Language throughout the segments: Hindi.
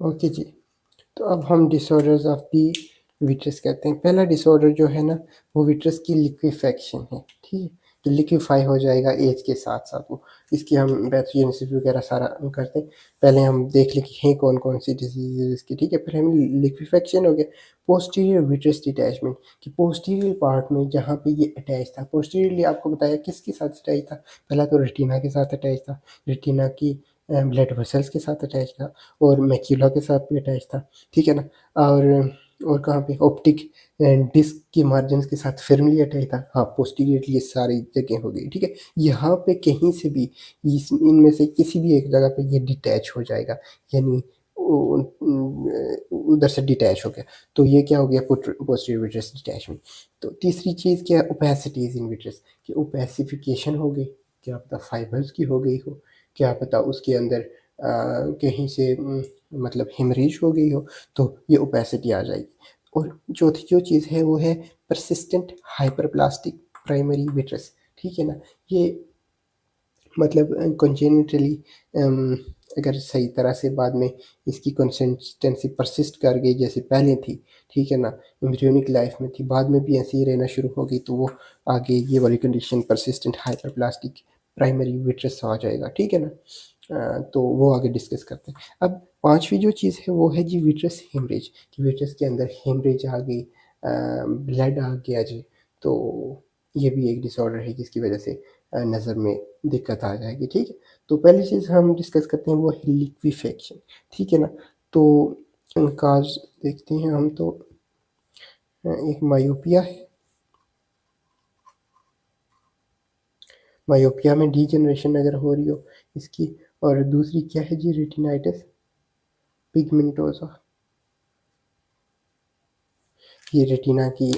ओके जी। तो अब हम डिसऑर्डर्स ऑफ दी विट्रस कहते हैं। पहला डिसऑर्डर जो है ना, वो विट्रस की लिक्विफेक्शन है, ठीक है? तो लिक्विफाई हो जाएगा एज के साथ-साथ वो। इसकी हम पैथोजेनेसिस वगैरह सारा करते हैं। पहले हम देख लें कि हैं कौन-कौन सी डिसीज़ेज़ इसकी, ठीक है? पहले हम लिक्विफेक्शन हो गया। पोस्टीरियर विट्रस डिटैचमेंट कि पोस्टीरियर पार्ट में जहाँ पे ये अटैच था, पोस्टीरियरली आपको बताया किसके साथ अटैच था? पहला तो रेटिना के साथ अटैच था। रेटिना की ब्लड वेसल्स के साथ अटैच था और मैक्यूला के साथ भी अटैच था, ठीक है ना? और कहाँ पे ऑप्टिक डिस्क के मार्जिन के साथ फर्मली अटैच था। हाँ, पोस्टीरियरली ये सारी जगह हो गई, ठीक है? यहाँ पे कहीं से भी इनमें से किसी भी एक जगह पे ये डिटैच हो जाएगा, यानी उधर से डिटैच हो गया, तो ये क्या हो गया? Posterior vitreous detachment. तो तीसरी चीज़ क्या है? ओपेसिटीज़ इन विट्रस कि ओपेसिफिकेशन हो गई, क्या पता फाइबर्स की हो गई हो, क्या पता उसके अंदर कहीं से मतलब हेमरेज हो गई हो, तो ये ओपेसिटी आ जाएगी। और चौथी जो चीज़ है वो है परसिस्टेंट हाइपरप्लास्टिक प्राइमरी विट्रस, ठीक है ना? ये मतलब कंजेनिटली अगर सही तरह से बाद में इसकी कंसिस्टेंसी परसिस्ट कर गई जैसे पहले थी, ठीक है ना? एम्ब्रियोनिक लाइफ में थी, बाद में भी ऐसे ही रहना शुरू हो गई, तो वो आगे ये वाली condition persistent hyperplastic primary vitreous आ जाएगा, ठीक है ना? तो वो आगे डिस्कस करते हैं। अब पाँचवीं जो चीज़ है वो है जी विट्रस हेमरेज कि विट्रस के अंदर हेमरेज आ गई, ब्लड आ गया जी, तो ये भी एक डिसऑर्डर है जिसकी वजह से नज़र में दिक्कत आ जाएगी, ठीक है? तो पहली चीज़ हम डिस्कस करते हैं वो है लिक्विफेक्शन, ठीक है ना? तो काज़ देखते हैं हम तो एक मायोपिया है, मायोपिया में डीजनरेशन अगर हो रही हो इसकी, और दूसरी क्या है जी? रेटिनाइटिस पिगमेंटोसा, ये रेटिना की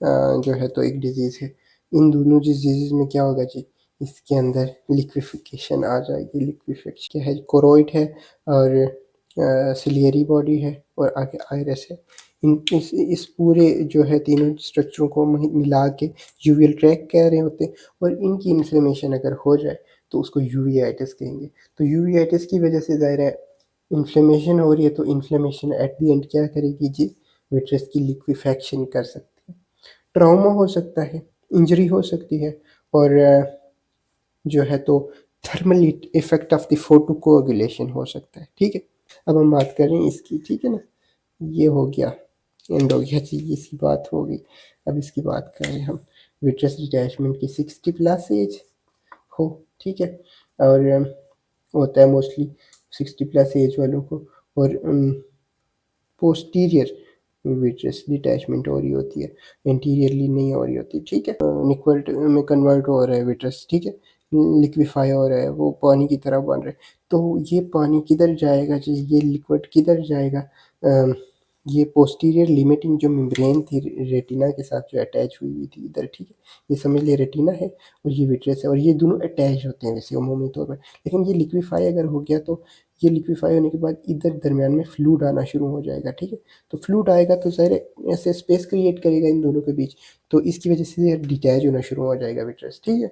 जो है तो एक डिज़ीज़ है। इन दोनों डिज़ीज़ में क्या होगा जी? इसके अंदर लिक्विफिकेशन आ जाएगी। लिक्विफिकेशन क्या है? कोरोइड है और सिलियरी बॉडी है और आगे आइरिस है। इस पूरे जो है तीनों स्ट्रक्चरों को मिला के यूवियल ट्रैक्ट कह रहे होते हैं, और इनकी इन्फ्लेमेशन अगर हो जाए तो उसको यूवियाइटिस कहेंगे। तो यूवियाइटिस की वजह से ज़ाहिर है इन्फ्लेमेशन हो रही है, तो इन्फ्लेमेशन एट द एंड क्या करेगी जी? विट्रस की लिक्विफेक्शन कर सकती है। ट्रॉमा हो सकता है, इंजरी हो सकती है, और जो है तो थर्मल इफेक्ट ऑफ द फोटोकोagulation हो सकता है, ठीक है? अब हम बात करें इसकी, ठीक है ना? ये हो गया, एंड हो गया जी, इसकी बात हो गई। अब इसकी बात करें हम विट्रस डिटैचमेंट की 60 प्लस एज हो, ठीक है? और होता है मोस्टली 60 प्लस एज वालों को, और पोस्टीरियर विट्रस डिटैचमेंट हो रही होती है, एंटीरियरली नहीं हो रही होती, ठीक है? निक्वल्ट में कन्वर्ट हो रहा है विट्रस, ठीक है? लिक्विफाई हो रहा है, वो पानी की तरह बन रहा है। तो ये पानी किधर जाएगा जी? ये लिक्विड किधर जाएगा? ये पोस्टीरियर लिमिटिंग जो मेम्ब्रेन थी रेटिना के साथ जो अटैच हुई हुई थी इधर, ठीक है? ये समझ लिए रेटिना है और ये विट्रस है, और ये दोनों अटैच होते हैं वैसे अमूमी तौर पर। लेकिन ये लिक्विफाई अगर हो गया तो ये लिक्विफाई होने के बाद इधर दरमियान में फ्लूइड आना शुरू हो जाएगा, ठीक है? तो फ्लूइड आएगा तो ज़ाहिर है ऐसे स्पेस क्रिएट करेगा इन दोनों के बीच, तो इसकी वजह से ये डिटैच होना शुरू हो जाएगा विट्रस, ठीक है?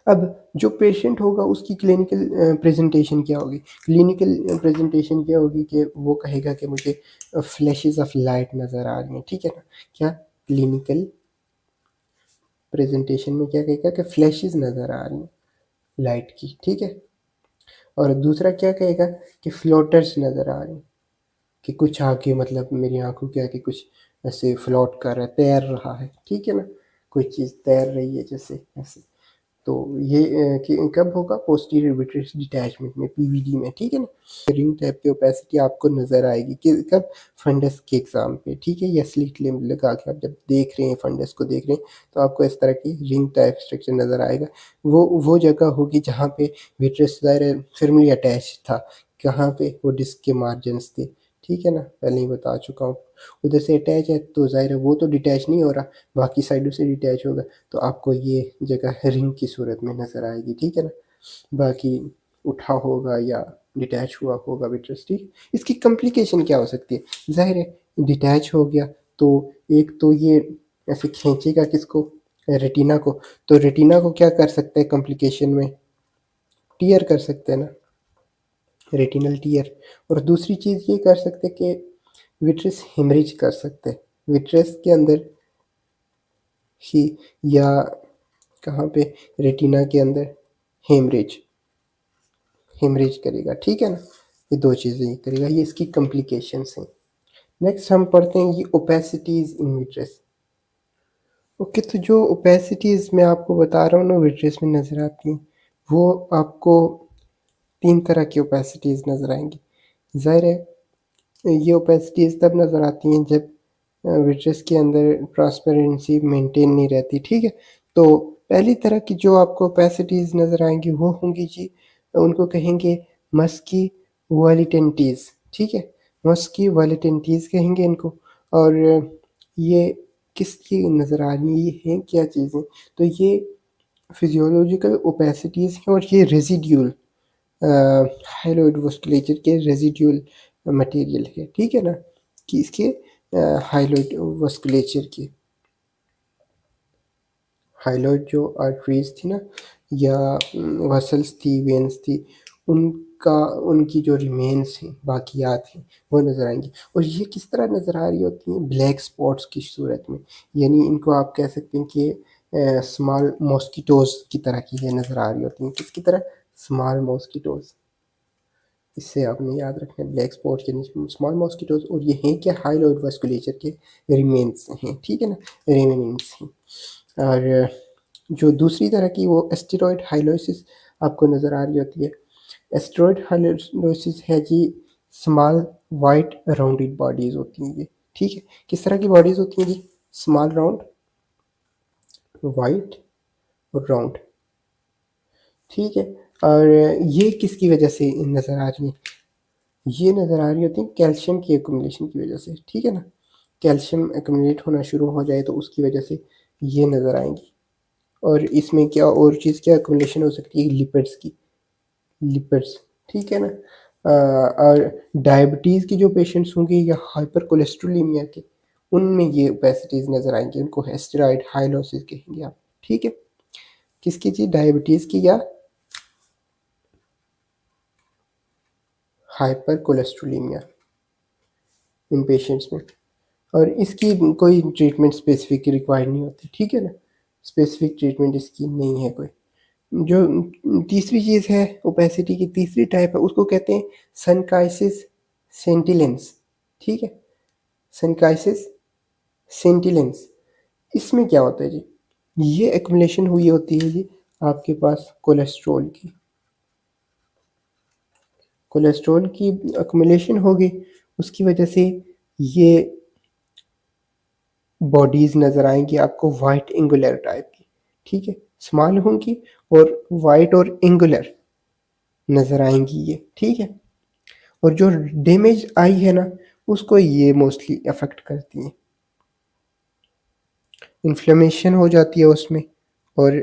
अब जो पेशेंट होगा उसकी क्लिनिकल प्रेजेंटेशन क्या होगी? क्लिनिकल प्रेजेंटेशन क्या होगी कि वो कहेगा कि मुझे फ्लैशेस ऑफ लाइट नज़र आ रही हैं, ठीक है ना? क्या क्लिनिकल प्रेजेंटेशन में क्या कहेगा कि फ्लैशेस नज़र आ रही हैं लाइट की, ठीक है? और दूसरा क्या कहेगा कि फ्लोटर्स नज़र आ रहे हैं, कि कुछ आगे मतलब मेरी आँखों के आगे कुछ ऐसे फ्लोट कर रहा है, तैर रहा है, ठीक है ना? कोई चीज़ तैर रही है जैसे ऐसे। तो ये कि कब होगा? पोस्टीरियर विट्रस डिटैचमेंट में, पीवीडी में, ठीक है ना? रिंग टाइप की ओपेसिटी आपको नज़र आएगी कि कब? फंडस के एग्ज़ाम पे, ठीक है? या स्लिट लिम्ब लगा के आप जब देख रहे हैं, फंडस को देख रहे हैं, तो आपको इस तरह की रिंग टाइप स्ट्रक्चर नज़र आएगा। वो जगह होगी जहाँ पे विट्रस ज़ाहिर है फर्मली अटैच था। कहाँ पे? वो डिस्क के मार्जिन्स थे, ठीक है ना? पहले ही बता चुका हूँ। उधर से अटैच है तो ज़ाहिर है वो तो डिटैच नहीं हो रहा, बाकी साइडों से डिटैच होगा, तो आपको ये जगह रिंग की सूरत में नज़र आएगी, ठीक है ना? बाकी उठा होगा या डिटैच हुआ होगा विट्रस, ठीक है? इसकी कॉम्प्लिकेशन क्या हो सकती है? ज़ाहिर है डिटैच हो गया तो एक तो ये ऐसे खींचेगा किसको? रेटिना को, तो रेटिना को क्या कर सकता है कॉम्प्लिकेशन में? टियर कर सकते हैं ना, रेटिनल टीयर। और दूसरी चीज़ ये कर सकते हैं कि विट्रस हेमरेज कर सकते हैं, विट्रस के अंदर ही या कहाँ पे, रेटिना के अंदर हेमरेज, हेमरेज करेगा, ठीक है ना। ये दो चीज़ें ये करेगा, ये इसकी कॉम्प्लिकेशंस हैं। नेक्स्ट हम पढ़ते हैं ये ओपेसिटीज़ इन विट्रस। ओके, तो जो ओपेसिटीज़ मैं आपको बता रहा हूँ ना विट्रस में नज़र आती हैं, वो आपको 3 तरह की ओपेसिटीज़ नज़र आएँगी। ज़ाहिर है ये ओपेसिटीज़ तब नज़र आती हैं जब विट्रस के अंदर ट्रांसपेरेंसी मेंटेन नहीं रहती, ठीक है। तो पहली तरह की जो आपको ओपेसिटीज़ नज़र आएँगी वो होंगी जी, उनको कहेंगे मस्की वॉलिटेंटीज़, ठीक है। मस्की वॉलिटेंटीज़ कहेंगे इनको। और ये किसकी नज़र आ रही हैं, ये हैं क्या चीज़ें? तो ये फिज़ियोलॉजिकल ओपेसिटीज़ हैं और ये रेज़िड्यूल हाइलोइड वास्कुलेचर के रेज़िड्यूल मटेरियल है, ठीक है ना, कि इसके हाइलोइड वास्कुलेचर की, हाइलोइड जो आर्टरीज़ थी ना या वसल्स थी, वेन्स थी, उनका, उनकी जो रिमेन्स हैं, बाकियात हैं, वो नज़र आएँगी। और ये किस तरह नज़र आ रही होती हैं? ब्लैक स्पॉट्स की सूरत में। यानी इनको आप कह सकते हैं कि स्मॉल मॉस्किटोज़ की तरह की ये नज़र आ रही होती हैं। किसकी तरह? Small mosquitoes. इससे आपने याद रखना है, ब्लैक स्पॉट यानी स्मॉल मॉस्किटोज़। और ये हैं क्या? हाइलोइड वास्कुलेचर के रिमेन्स हैं, ठीक है ना, रेमिनेंट्स हैं। और जो दूसरी तरह की वो एस्टेरॉयड हाइलोसिस आपको नज़र आ रही होती है। एस्टेरॉयड हाइलोसिस है जी, स्मॉल वाइट राउंडेड बॉडीज़ होती हैं ये, ठीक है। किस तरह की बॉडीज़ होती हैं जी? स्मॉल राउंड, वाइट और राउंड, ठीक है। और ये किसकी वजह से नज़र आ रही हैं? ये नज़र आ रही होती हैं कैल्शियम की एक्युमुलेशन की वजह से, ठीक है ना। कैल्शियम एक्युमुलेट होना शुरू हो जाए तो उसकी वजह से ये नज़र आएँगी। और इसमें क्या और चीज़ क्या एक्युमुलेशन हो सकती है? लिपिड्स की, लिपिड्स, ठीक है ना। और डायबिटीज़ के जो पेशेंट्स होंगे या हाइपर कोलेस्ट्रोलेमिया के, उनमें ये ओपेसिटीज़ नज़र आएँगी, उनको एस्टेरॉयड हाइलोसिस कहेंगे आप, ठीक है। किसकी जी? डायबिटीज़ की या हाइपर कोलेस्ट्रोलेमिया, इन पेशेंट्स में। और इसकी कोई ट्रीटमेंट स्पेसिफिक रिक्वायर्ड नहीं होती, ठीक है ना, स्पेसिफिक ट्रीटमेंट इसकी नहीं है कोई। जो तीसरी चीज़ है, ओपेसिटी की तीसरी टाइप है, उसको कहते हैं सनकाइसिस सेंटिलेंस, ठीक है। सनकाइसिस सेंटिलेंस, इसमें क्या होता है जी? ये एक्युमुलेशन हुई होती है जी आपके पास कोलेस्ट्रॉल की, कोलेस्ट्रॉल की एक्युमुलेशन होगी, उसकी वजह से ये बॉडीज़ नज़र आएँगी आपको वाइट एंगुलर टाइप की, ठीक है। स्मॉल होंगी और वाइट और एंगुलर नज़र आएँगी ये, ठीक है। और जो डैमेज आई है ना, उसको ये मोस्टली अफ़ेक्ट करती हैं। इन्फ्लेमेशन हो जाती है उसमें और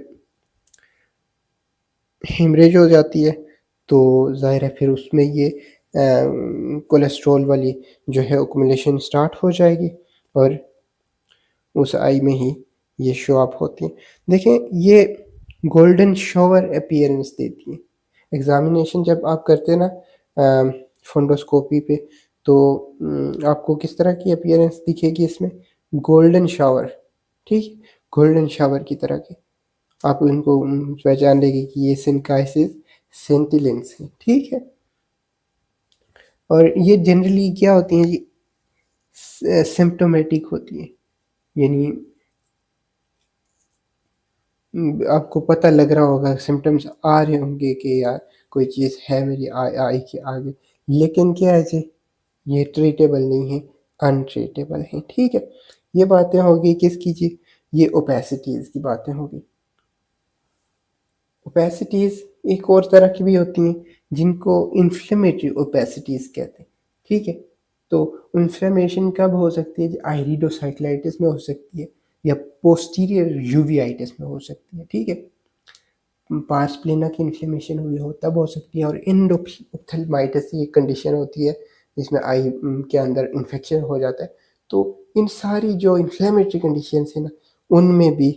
हेमरेज हो जाती है, तो ज़ाहिर है फिर उसमें ये कोलेस्ट्रॉल वाली जो है एक्युमुलेशन स्टार्ट हो जाएगी और उस आई में ही ये शो अप होती हैं। देखें, ये गोल्डन शॉवर अपीयरेंस देती हैं। एग्ज़ामिनेशन जब आप करते हैं ना फ़ोंडोस्कोपी पे, तो आपको किस तरह की अपीयरेंस दिखेगी इसमें? गोल्डन शावर, ठीक है? गोल्डन शावर की तरह की। आप इनको पहचान लेंगे कि ये सिनकाइसिस सेंटिलेंस है, ठीक है? और ये जनरली क्या होती हैं जी? सिम्प्टोमेटिक होती हैं, यानी आपको पता लग रहा होगा, सिम्पटम्स आ रहे होंगे कि यार कोई चीज़ है मेरी आई आई के आगे, लेकिन क्या है जी, ये ट्रीटेबल नहीं है, अनट्रीटेबल है, ठीक है। ये बातें होगी किसकी जी? ये ओपेसिटीज़ की बातें होगी। ओपेसिटीज़ एक और तरह की भी होती हैं जिनको इन्फ्लेमेटरी ओपेसिटीज़ कहते हैं, ठीक है। तो इन्फ्लेमेशन कब हो सकती है जी? आइरिडोसाइक्लाइटिस में हो सकती है या पोस्टीरियर यूवेइटिस में हो सकती है, ठीक है। पार्स प्लेना की इन्फ्लेमेशन हुई हो तब हो सकती है। और एंडोऑप्थेल्माइटिस ये कंडीशन होती है जिसमें आई के अंदर इन्फेक्शन हो जाता है। तो इन सारी जो इन्फ्लेमेटरी कंडीशंस है ना, उनमें भी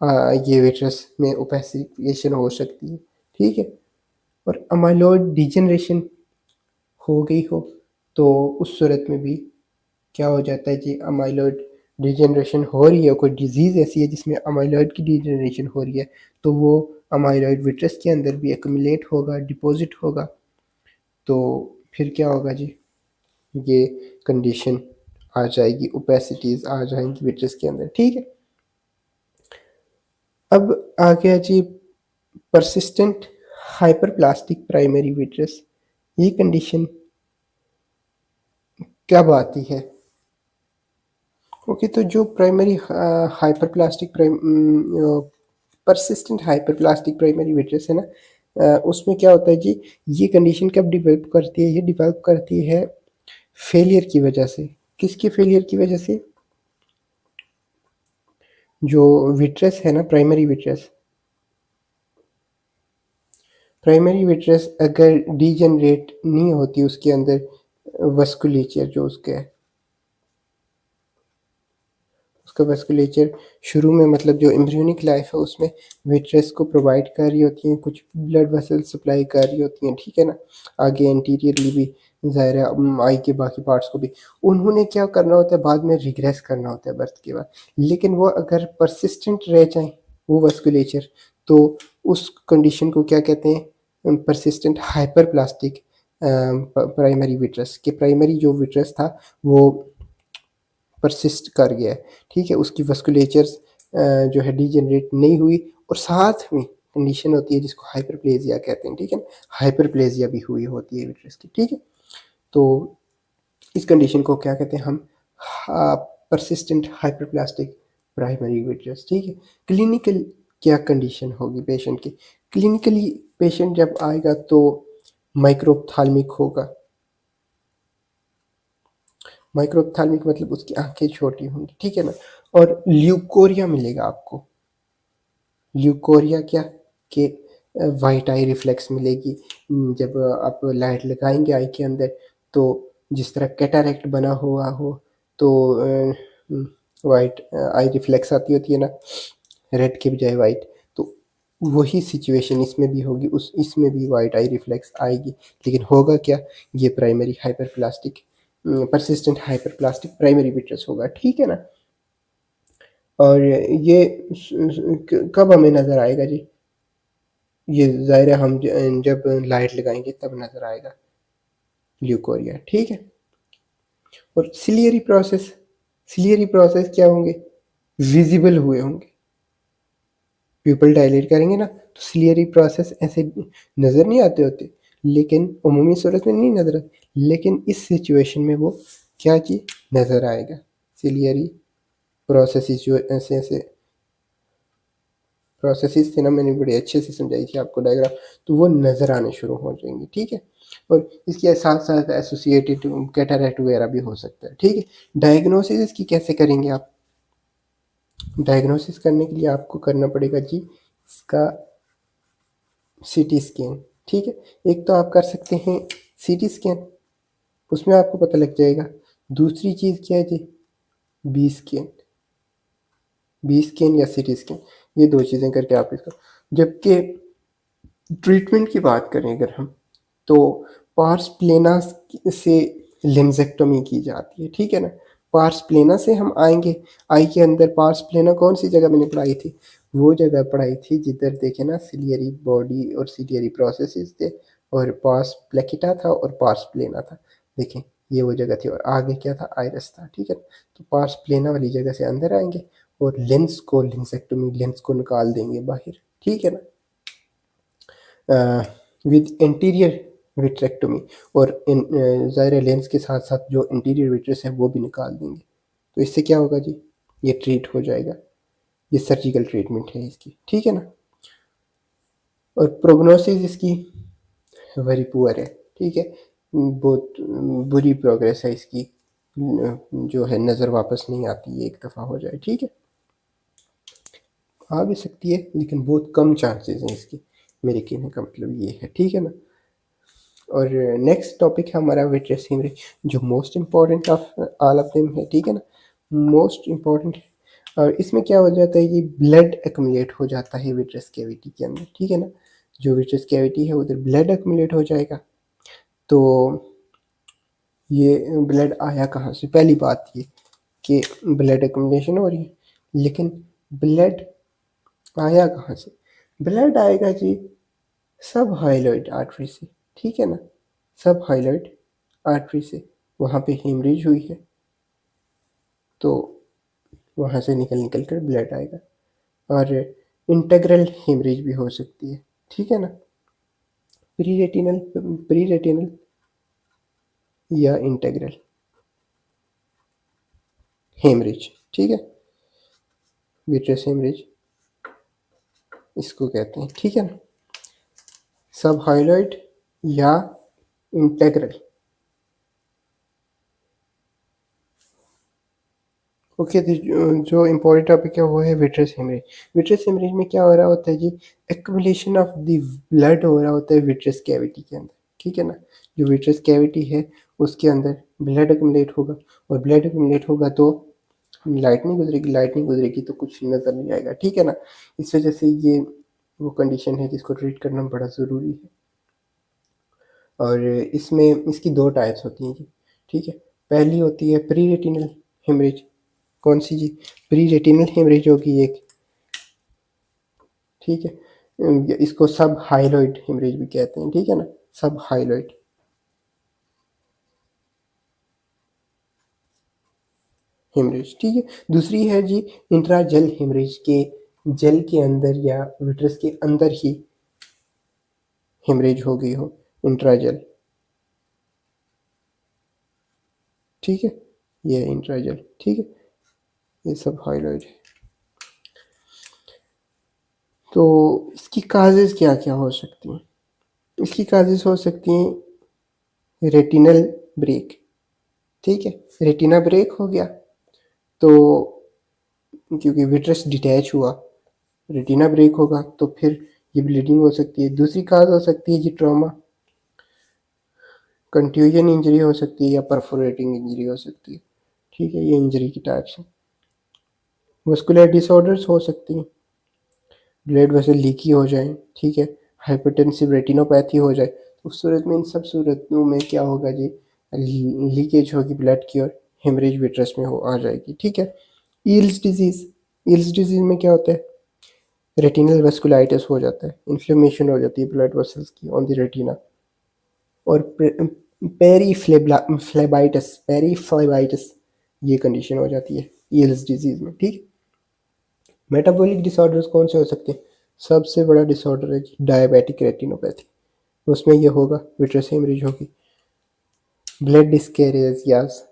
ये विट्रस में ओपेसिफिकेशन हो सकती है, ठीक है। और अमाइलॉइड डिजेनरेशन हो गई हो तो उस सूरत में भी क्या हो जाता है जी, अमाइलॉइड डिजेनरेशन हो रही है, कोई डिजीज़ ऐसी है जिसमें अमाइलॉइड की डिजेनरेशन हो रही है, तो वो अमाइलॉइड विट्रस के अंदर भी एक्यूमुलेट होगा, डिपॉजिट होगा, तो फिर क्या होगा जी, ये कंडीशन आ जाएगी, ओपेसिटीज़ आ जाएंगी विट्रस के अंदर, ठीक है। अब आ गया जी परसिस्टेंट हाइपरप्लास्टिक प्राइमरी विट्रस। ये कंडीशन कब आती है? ओके, तो जो primary hyperplastic persistent hyperplastic primary vitreous है ना, उसमें क्या होता है जी, ये कंडीशन कब डेवलप करती है? ये डेवलप करती है फेलियर की वजह से। किसके फेलियर की वजह से? जो विट्रस है ना, प्राइमरी विट्रस अगर डीजनरेट नहीं होती, उसके अंदर वस्कुलेचर जो उसका वस्कुलेचर शुरू में, मतलब जो एम्ब्रियोनिक लाइफ है उसमें विट्रस को प्रोवाइड कर रही होती हैं, कुछ ब्लड वेसल सप्लाई कर रही होती हैं, ठीक है ना, आगे एंटीरियरली भी, ज़ाहिर है आई के बाकी पार्ट्स को भी उन्होंने क्या करना होता है, बाद में रिग्रेस करना होता है बर्थ के बाद। लेकिन वो अगर परसिस्टेंट रह जाए वो वस्कुलेचर, तो उस कंडीशन को क्या कहते हैं? Persistent hyperplastic primary vitreous. के प्राइमरी जो विट्रस था वो परसिस्ट कर गया है, ठीक है, उसकी वस्कुलेचर्स जो है डीजनरेट नहीं हुई, और साथ में कंडीशन होती है जिसको हाइपरप्लेजिया कहते हैं, ठीक है ना, हाइपरप्लेजिया भी हुई होती है विट्रस की, ठीक है। तो इस कंडीशन को क्या कहते हैं हम? परसिस्टेंट हाइपरप्लास्टिक प्राइमरी विट्रस, ठीक है। क्लिनिकल क्या कंडीशन होगी पेशेंट की? क्लिनिकली पेशेंट जब आएगा तो माइक्रोऑप्थाल्मिक होगा। माइक्रोऑप्थाल्मिक मतलब उसकी आंखें छोटी होंगी, ठीक है ना, और ल्यूकोरिया मिलेगा आपको। ल्यूकोरिया क्या? कि वाइट आई रिफ्लेक्स मिलेगी। जब आप लाइट लगाएंगे आई के अंदर, तो जिस तरह कैटारेक्ट बना हुआ हो तो वाइट आई रिफ्लेक्स आती होती है ना, रेड के बजाय वाइट, तो वही सिचुएशन इसमें भी होगी, उस इसमें भी वाइट आई रिफ्लेक्स आएगी। लेकिन होगा क्या? ये primary hyperplastic persistent hyperplastic primary vitreous होगा, ठीक है ना। और ये कब हमें नज़र आएगा जी? ये ज़ाहिर है हम जब लाइट लगाएंगे तब नज़र आएगा ल्यूकोरिया, ठीक है। और सिलियरी प्रोसेस क्या होंगे? विजिबल हुए होंगे। प्यूपल डायलेट करेंगे ना तो सिलियरी प्रोसेस ऐसे नज़र नहीं आते होते, लेकिन उमूमी सूरत में नहीं नज़र आते, लेकिन इस सिचुएशन में वो क्या चीज़ नज़र आएगा? सिलियरी प्रोसेस जो ऐसे ऐसे प्रोसेसेस थे ना, मैंने बड़े अच्छे से समझाई थी आपको डायग्राम, तो वो नज़र आने शुरू हो जाएंगे, ठीक है। और इसके साथ साथ एसोसिएटेड कैटरेक्ट वगैरह भी हो सकता है, ठीक है। डायग्नोसिस इसकी कैसे करेंगे आप? डायग्नोसिस करने के लिए आपको करना पड़ेगा जी इसका सीटी स्कैन, ठीक है। एक तो आप कर सकते हैं सीटी स्कैन, उसमें आपको पता लग जाएगा। दूसरी चीज़ क्या है जी? बी स्कैन, बी स्कैन या सीटी स्कैन, ये दो चीज़ें करके आप इसका। जबकि ट्रीटमेंट की बात करें अगर हम, तो पार्स प्लेना से लेंजेक्टोमी की जाती है, ठीक है ना। पार्स प्लेना से हम आएंगे, आई के अंदर पार्स प्लेना कौन सी जगह मैंने पढ़ाई थी? वो जगह पढ़ाई थी जिधर देखे ना सिलियरी बॉडी और सिलियरी प्रोसेसेस थे, और पार्स प्लेकिटा था और पार्स प्लेना था, देखें ये वो जगह थी, और आगे क्या था? आयरस था, ठीक है। तो पार्स प्लेना वाली जगह से अंदर आएंगे और लेंस को लेंसेक्टोमी, लेंस को निकाल देंगे बाहर, ठीक है ना, विद इंटीरियर विट्रेक्टोमी, और ज़ाहिर लेंस के साथ साथ जो इंटीरियर विट्रस है वो भी निकाल देंगे। तो इससे क्या होगा जी? ये ट्रीट हो जाएगा, ये सर्जिकल ट्रीटमेंट है इसकी, ठीक है ना। और प्रोग्नोसिस इसकी वेरी पुअर है, ठीक है, बहुत बुरी प्रोग्रेस है इसकी, जो है नज़र वापस नहीं आती, ये एक दफ़ा हो जाए, ठीक है। आ भी सकती है लेकिन बहुत कम चांसेस हैं इसकी, मेरे कहने का मतलब ये है, ठीक है ना। और नेक्स्ट टॉपिक है हमारा विट्रस हेमरेज, जो most important of all of them है, ठीक है ना, मोस्ट इम्पॉर्टेंट है। और इसमें क्या हो जाता है, ये ब्लड एक्यूमुलेट हो जाता है विट्रस कैविटी के अंदर, ठीक है ना। जो विट्रस कैविटी है उधर ब्लड एक्यूमुलेट हो जाएगा। तो ये ब्लड आया कहाँ से? पहली बात ये कि ब्लड एक्यूमुलेशन हो रही है, लेकिन ब्लड आया कहाँ से? ब्लड आएगा जी सब हाइलोइड आर्टरी से, ठीक है ना, सब हाइलोइड आर्टरी से। वहाँ पे हेमरेज हुई है तो वहाँ से निकल निकल कर ब्लड आएगा। और इंटेग्रल हेमरेज भी हो सकती है, ठीक है ना, प्री रेटिनल या इंटेग्रल हेमरेज, ठीक है, विट्रस हेमरेज इसको कहते हैं, ठीक है ना, सब हाइलोइड या इंटेग्रल। ओके, जो इम्पोर्टेंट टॉपिक है वो है विट्रस हेमरेज। विट्रस हेमरेज में क्या हो रहा होता है जी, एक्यूमुलेशन ऑफ द ब्लड हो रहा होता है विट्रस कैविटी के अंदर, ठीक है ना, जो विट्रस कैविटी है उसके अंदर ब्लड एक्यूमुलेट होगा, और ब्लड एक्यूमुलेट होगा तो लाइट नहीं गुजरेगी तो कुछ नज़र नहीं आएगा, ठीक है ना। इस वजह से ये वो कंडीशन है जिसको ट्रीट करना बड़ा ज़रूरी है। और इसमें इसकी दो टाइप्स होती हैं जी, ठीक है। पहली होती है प्री रेटिनल हेमरेज। कौन सी जी? प्री रेटिनल हेमरेज होगी एक, ठीक है। इसको सब हाइलोइड हेमरेज भी कहते हैं, ठीक है ना, सब हाइलोइड हेमरेज, ठीक है। दूसरी है जी इंट्राजेल हेमरेज, के जेल के अंदर या विट्रस के अंदर ही हेमरेज हो गई हो, इंट्राजेल, ठीक है, ये इंट्राजेल, ठीक है, ये सब हाइलोइड है। तो इसकी काजेज क्या क्या हो सकती हैं? इसकी काजेज हो सकती हैं रेटिनल ब्रेक, ठीक है, रेटिना ब्रेक हो गया तो क्योंकि विट्रस डिटैच हुआ, रेटिना ब्रेक होगा तो फिर ये ब्लीडिंग हो सकती है। दूसरी काज हो सकती है जी ट्रॉमा, कंट्यूजन इंजरी हो सकती है या परफोरेटिंग इंजरी हो सकती है, ठीक है, ये इंजरी की टाइप्स हैं। मस्कुलर डिसऑर्डर्स हो सकती हैं, ब्लड वेसल लीकी हो जाए, ठीक है, हाइपरटेंसिव रेटिनोपैथी हो जाए, तो उस सूरत में इन सब सूरतों में क्या होगा जी, लीकेज होगी ब्लड की और हेमरेज विट्रस में हो आ जाएगी, ठीक है। ईल्स डिजीज, ईल्स डिजीज में क्या होता है, रेटिनल वेस्कुलाइटिस हो जाता है, इन्फ्लेमेशन हो जाती है ब्लड वेसल्स की ऑन द रेटिना। और पेरीफ्लेबाइटिस ये कंडीशन हो जाती है ईल्स डिजीज में, ठीक। मेटाबॉलिक डिसऑर्डर्स कौन से हो सकते हैं? सबसे बड़ा डिसऑर्डर है डायबिटिक रेटिनोपैथी, उसमें ये होगा, विट्रस हेमरेज होगी। ब्लड डिस्केरियाज,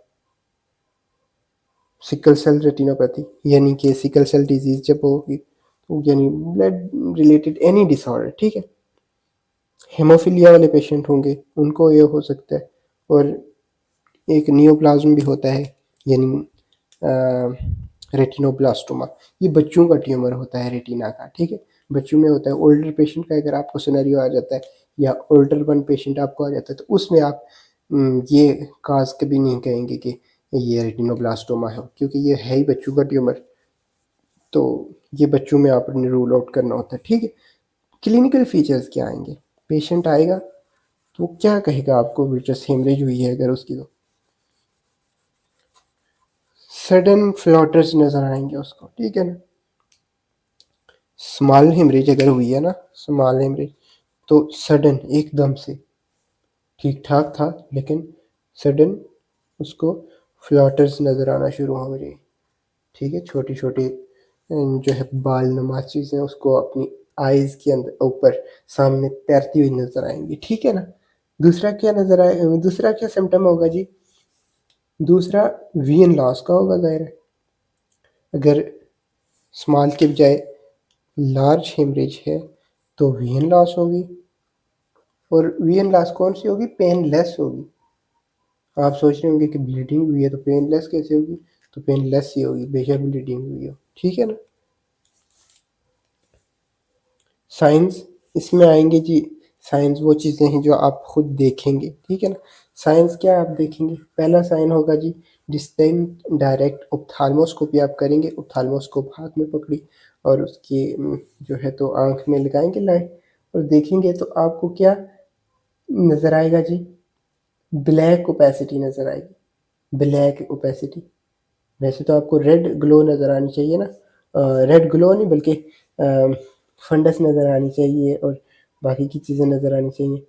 सिकल सेल रेटिनोपैथी, यानी कि सिकल सेल डिजीज जब होगी तो यानी ब्लड रिलेटेड एनी डिसऑर्डर, ठीक है। हेमोफीलिया वाले पेशेंट होंगे उनको ये हो सकता है। और एक नियोप्लाज्म भी होता है, यानी रेटिनोब्लास्टोमा, ये बच्चों का ट्यूमर होता है रेटिना का, ठीक है, बच्चों में होता है। ओल्डर पेशेंट का अगर आपको सिनेरियो आ जाता है या ओल्डर वन पेशेंट आपको आ जाता है तो उसमें आप ये काज कभी नहीं कहेंगे कि ये रेटिनोब्लास्टोमा है, क्योंकि ये है ही बच्चों का ट्यूमर, तो ये बच्चों में आपने रूल आउट करना होता है, ठीक है। क्लिनिकल फीचर्स क्या आएंगे? पेशेंट आएगा तो वो क्या कहेगा आपको, विट्रस हेमरेज हुई है अगर उसकी, तो सडन फ्लॉटर्स नजर आएंगे उसको, ठीक है ना। स्मॉल हेमरेज अगर हुई है ना, स्मॉल हेमरेज, तो सडन एकदम से ठीक ठाक था लेकिन सडन उसको फ्लॉटर्स नज़र आना शुरू हो गई, ठीक है, छोटी छोटी जो है बाल नुमा चीज़ें उसको अपनी आइज़ के अंदर ऊपर सामने तैरती हुई नज़र आएंगी, ठीक है ना। दूसरा क्या नज़र आए, दूसरा क्या सिम्टम होगा जी? दूसरा विजन लॉस का होगा, ज़ाहिर है, अगर स्मॉल के बजाय लार्ज हेमरेज है तो विजन लॉस होगी। और विजन लॉस कौन सी होगी? पेनलेस होगी। आप सोच रहे होंगे कि ब्लीडिंग हुई है तो पेनलेस कैसे होगी? तो पेनलेस ही होगी बेशक ब्लीडिंग हुई हो, ठीक है ना। साइंस इसमें आएंगे जी, साइंस वो चीज़ें हैं जो आप खुद देखेंगे, ठीक है ना। साइंस क्या आप देखेंगे? पहला साइन होगा जी डिस्टेंट डायरेक्ट ऑप्थाल्मोस्कोपी आप करेंगे, ऑप्थाल्मोस्कोप हाथ में पकड़ी और उसकी जो है तो आंख में लगाएंगे लाइट, और देखेंगे तो आपको क्या नज़र आएगा जी, ब्लैक ओपेसिटी नज़र आएगी, ब्लैक ओपेसिटी। वैसे तो आपको रेड ग्लो नज़र आनी चाहिए ना, रेड ग्लो नहीं बल्कि फंडस नज़र आनी चाहिए और बाकी की चीज़ें नज़र आनी चाहिए,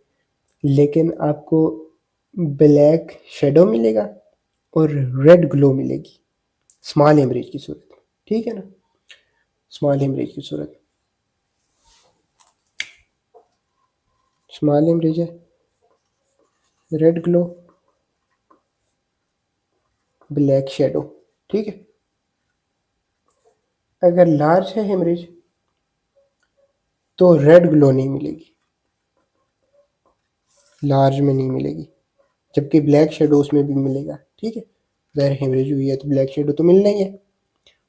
लेकिन आपको ब्लैक शेडो मिलेगा और रेड ग्लो मिलेगी स्मॉल हेमरेज की सूरत में, ठीक है ना, स्मॉल हेमरेज की सूरत में। स्मॉल हेमरेज है, रेड ग्लो, ब्लैक शेडो, ठीक है। अगर लार्ज है हेमरेज तो रेड ग्लो नहीं मिलेगी, लार्ज में नहीं मिलेगी, जबकि ब्लैक शेडो उसमें भी मिलेगा, ठीक है। ज़ाहिर हेमरेज हुई है तो ब्लैक शेडो तो मिलना ही है।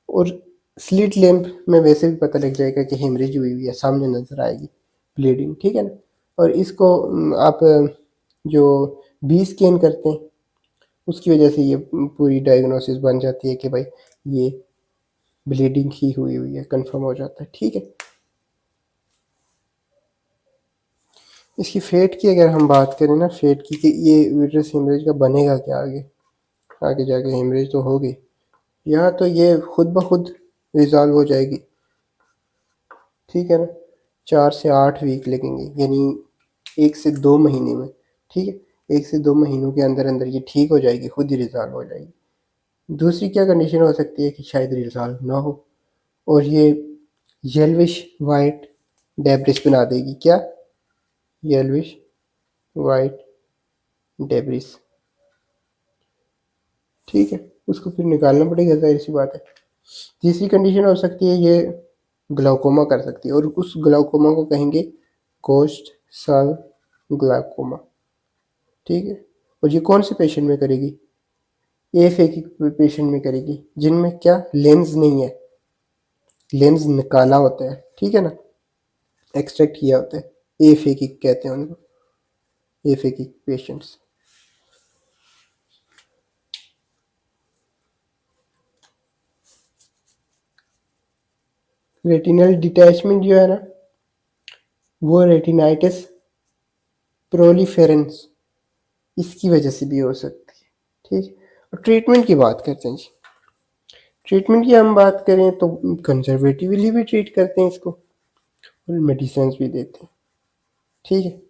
और स्लिट लैंप में वैसे भी पता लग जाएगा कि हेमरेज हुई है, सामने नज़र आएगी ब्लीडिंग, ठीक है ना। और इसको आप जो बी स्कैन करते हैं उसकी वजह से ये पूरी डायग्नोसिस बन जाती है कि भाई ये ब्लीडिंग ही हुई है, कंफर्म हो जाता है, ठीक है। इसकी फेट की अगर हम बात करें ना, फेट की कि ये विट्रस हेमरेज का बनेगा क्या आगे, आगे जाके हेमरेज तो होगी, या तो ये खुद ब खुद रिजॉल्व हो जाएगी, ठीक है ना, 4 से 8 वीक लगेंगे, यानी 1 से 2 महीने में, ठीक है, 1 से 2 महीनों के अंदर अंदर ये ठीक हो जाएगी, खुद ही रिजॉल्व हो जाएगी। दूसरी क्या कंडीशन हो सकती है कि शायद रिजॉल्व ना हो और ये येल्विश वाइट डेब्रिस बना देगी, क्या, येल्विश वाइट डेब्रिस, ठीक है, उसको फिर निकालना पड़ेगा, जाहिर सी बात है। तीसरी कंडीशन हो सकती है ये ग्लाउकोमा कर सकती है और उस ग्लाउकोमा को कहेंगे कोस्ट साल ग्लाउकोमा, ठीक है। और ये कौन से पेशेंट में करेगी, एफ ए की पेशेंट में करेगी जिनमें क्या लेंस नहीं है, लेंस निकाला होता है, ठीक है ना, एक्सट्रैक्ट किया होता है, एफ ए की कहते हैं उनको, एफ ए की पेशेंट्स। रेटिनल डिटैचमेंट जो है ना वो रेटिनाइटिस प्रोलिफेरेंस इसकी वजह से भी हो सकती है, ठीक है। और ट्रीटमेंट की बात करते हैं जी, ट्रीटमेंट की हम बात करें तो कंजर्वेटिवली भी ट्रीट करते हैं इसको और मेडिसिन भी देते हैं, ठीक है,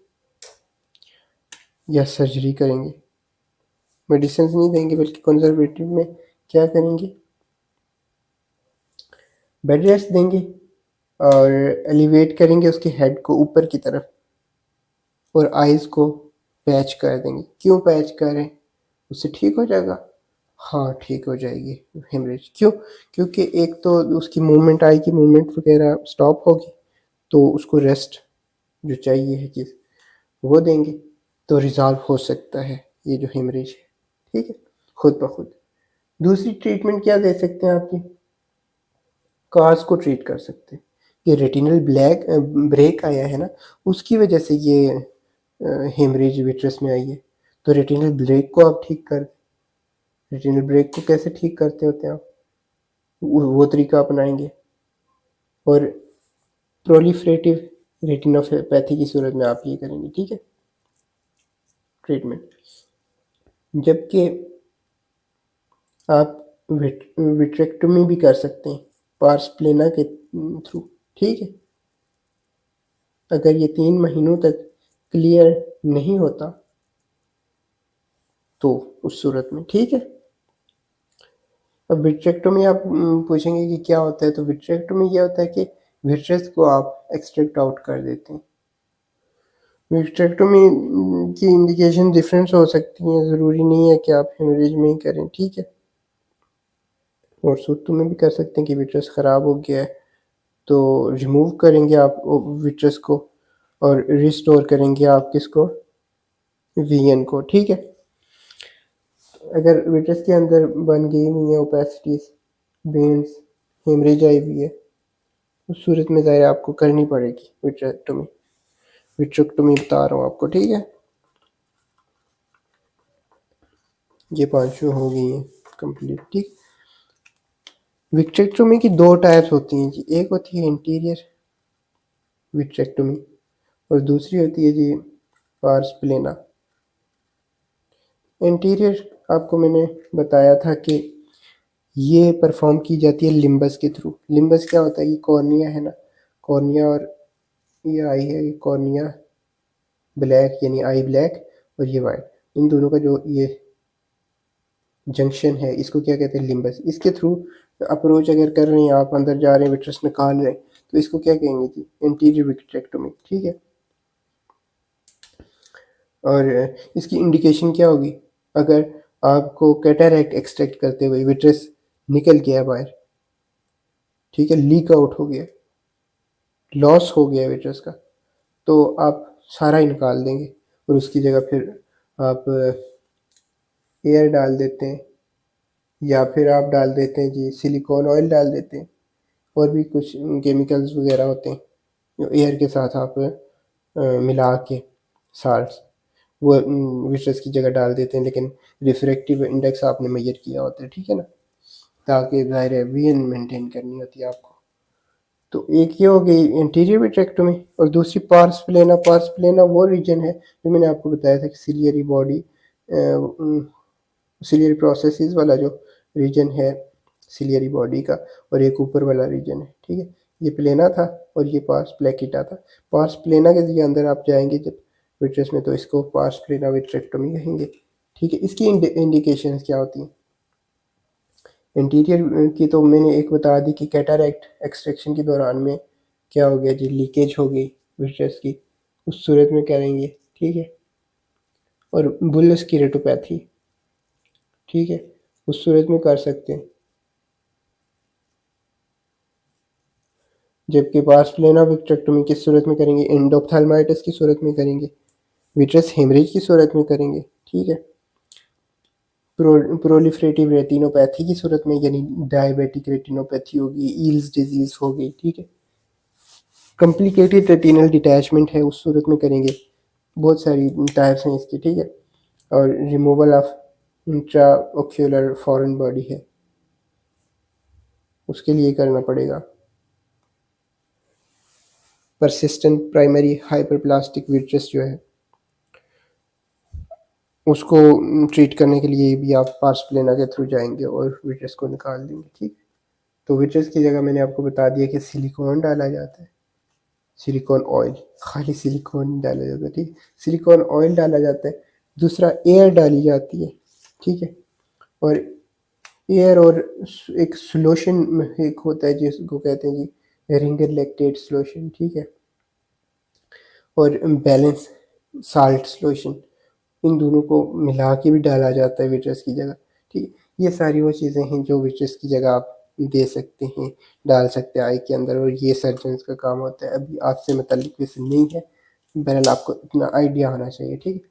या सर्जरी करेंगे, मेडिसिन नहीं देंगे बल्कि कंजर्वेटिव में क्या करेंगे, बेड रेस्ट देंगे और एलिवेट करेंगे उसके हेड को ऊपर की तरफ और आइज़ को पैच कर देंगे। क्यों पैच करें, उससे ठीक हो जाएगा, हाँ ठीक हो जाएगी हेमरेज। क्यों, क्योंकि एक तो उसकी मूवमेंट, आई की मूवमेंट वगैरह स्टॉप होगी तो उसको रेस्ट जो चाहिए है चीज़ वो देंगे तो रिजॉल्व हो सकता है ये जो हेमरेज है, ठीक है, खुद ब खुद। दूसरी ट्रीटमेंट क्या दे सकते हैं आपकी, कार्स को ट्रीट कर सकते हैं, ये रेटिनल ब्रेक आया है ना उसकी वजह से ये हेमरेज विट्रस में आई है, तो रेटिनल ब्रेक को आप ठीक कर, रेटिनल ब्रेक को कैसे ठीक करते होते हैं आप, वो तरीका अपनाएंगे और प्रोलिफरेटिव रेटिनोपैथी की सूरत में आप ये करेंगे, ठीक है, ट्रीटमेंट। जबकि आप विट्रेक्टोमी भी कर सकते हैं पार्स प्लेना के थ्रू, ठीक है। अगर ये 3 महीनों तक क्लियर नहीं होता तो उस सूरत में, ठीक है। अब विट्रेक्टोमी आप पूछेंगे कि क्या होता है, तो विट्रेक्टोमी ये होता है कि विट्रस को आप एक्सट्रैक्ट आउट कर देते हैं। विट्रेक्टोमी की इंडिकेशन डिफरेंस हो सकती हैं, ज़रूरी नहीं है कि आप हेमरेज में ही करें, ठीक है। और सूतों में भी कर सकते हैं कि विट्रस ख़राब हो गया है तो रिमूव करेंगे आप विट्रस को और रिस्टोर करेंगे आप किसको, वीएन को, ठीक है। अगर विट्रस के अंदर बन गई हुई है ओपेसिटीज, वेन्स, हेमरेज आई हुई है, उस सूरत में ज़ाहिर आपको करनी पड़ेगी विट्रेक्टोमी, विट्रेक्टोमी बता रहा हूँ आपको, ठीक है। ये 5 हो गई हैं कंप्लीट, ठीक। विट्रेक्टोमी की 2 टाइप्स होती हैं जी, एक होती है इंटीरियर विट्रेक्टोमी और दूसरी होती है जी पार्स प्लेना। इंटीरियर आपको मैंने बताया था कि ये परफॉर्म की जाती है लिम्बस के थ्रू। लिम्बस क्या होता है, ये कॉर्निया है ना, कॉर्निया और ये आई है, ये कॉर्निया ब्लैक यानी आई ब्लैक और ये वाइट, इन दोनों का जो ये जंक्शन है इसको क्या कहते हैं, लिम्बस। इसके थ्रू अप्रोच अगर कर रहे हैं आप, अंदर जा रहे हैं, विट्रस निकाल रहे हैं, तो इसको क्या कहेंगे जी, एंटीरियर विट्रेक्टोमी, ठीक है। और इसकी इंडिकेशन क्या होगी, अगर आपको कैटरैक्ट एक्सट्रैक्ट करते हुए विट्रस निकल गया बाहर, ठीक है, लीक आउट हो गया, लॉस हो गया विट्रस का, तो आप सारा ही निकाल देंगे और उसकी जगह फिर आप एयर डाल देते हैं या फिर आप डाल देते हैं जी सिलिकॉन ऑयल डाल देते हैं, और भी कुछ केमिकल्स वगैरह होते हैं जो एयर के साथ आप मिला के साल्ट्स वो विट्रस की जगह डाल देते हैं, लेकिन रिफ्रैक्टिव इंडेक्स आपने मेजर किया होता है, ठीक है ना, ताकि ज़ाहिर है वीएन मेंटेन करनी होती है आपको। तो एक ये हो गई इंटीरियर विट्रेक्टोमी, और दूसरी पार्स प्लेना। पार्स प्लेना वो रीजन है जो मैंने आपको बताया था कि सिलियरी बॉडी सिलियरी प्रोसेसेस वाला जो रीजन है सिलियरी बॉडी का, और एक ऊपर वाला रीजन है, ठीक है। ये प्लेना था और ये पार्स प्लेकिटा था। पार्स प्लेना के जरिए अंदर आप जाएंगे जब विट्रस में, तो इसको पार्स प्लेना विट्रेक्टोमी कहेंगे, ठीक है। इसकी इंडिकेशन क्या होती हैं, इंटीरियर की तो मैंने एक बता दी कि कैटरैक्ट एक्सट्रैक्शन के दौरान में क्या हो गया जी, लीकेज हो गई विट्रस की, उस सूरत में करेंगे, ठीक है। और बुल्स की रेटोपैथी, ठीक है, उस सूरत में कर सकते हैं। जबकि पार्स प्लेना विट्रेक्टोमी किस सूरत में करेंगे, एंडोप्थेल्माइटिस की सूरत में करेंगे, विट्रस हेमरेज की सूरत में करेंगे, ठीक है। प्रोलिफरेटिव रेटिनोपैथी की सूरत में, यानी डायबिटिक रेटिनोपैथी होगी, ईल्स डिजीज हो गई, ठीक है। कॉम्प्लिकेटेड रेटिनल डिटैचमेंट है, उस सूरत में करेंगे। बहुत सारी टाइप्स हैं इसकी, ठीक है। और removal of intra ocular foreign body है, उसके लिए करना पड़ेगा। परसिस्टेंट प्राइमरी हाइपरप्लास्टिक विट्रस जो है उसको ट्रीट करने के लिए भी आप पार्स प्लेना के थ्रू जाएंगे और विट्रस को निकाल देंगे, ठीक। तो विट्रस की जगह मैंने आपको बता दिया कि सिलिकॉन डाला जाता है, सिलिकॉन ऑयल, खाली सिलिकॉन डाला जाता है, ठीक। सिलिकॉन ऑयल डाला जाता है, दूसरा एयर डाली जाती है, ठीक है। और एयर और एक सोल्यूशन एक होता है जिसको कहते हैं जी रिंगर लैक्टेट सोल्यूशन, ठीक है। और बैलेंस साल्ट सोल्यूशन, इन दोनों को मिला के भी डाला जाता है विट्रस की जगह, ठीक। ये सारी वो चीज़ें हैं जो विट्रस की जगह आप दे सकते हैं, डाल सकते हैं आई के अंदर, और ये सर्जन्स का काम होता है। अभी आपसे मुतल्लिक वैसे नहीं है, बहरहाल आपको इतना आइडिया होना चाहिए, ठीक है।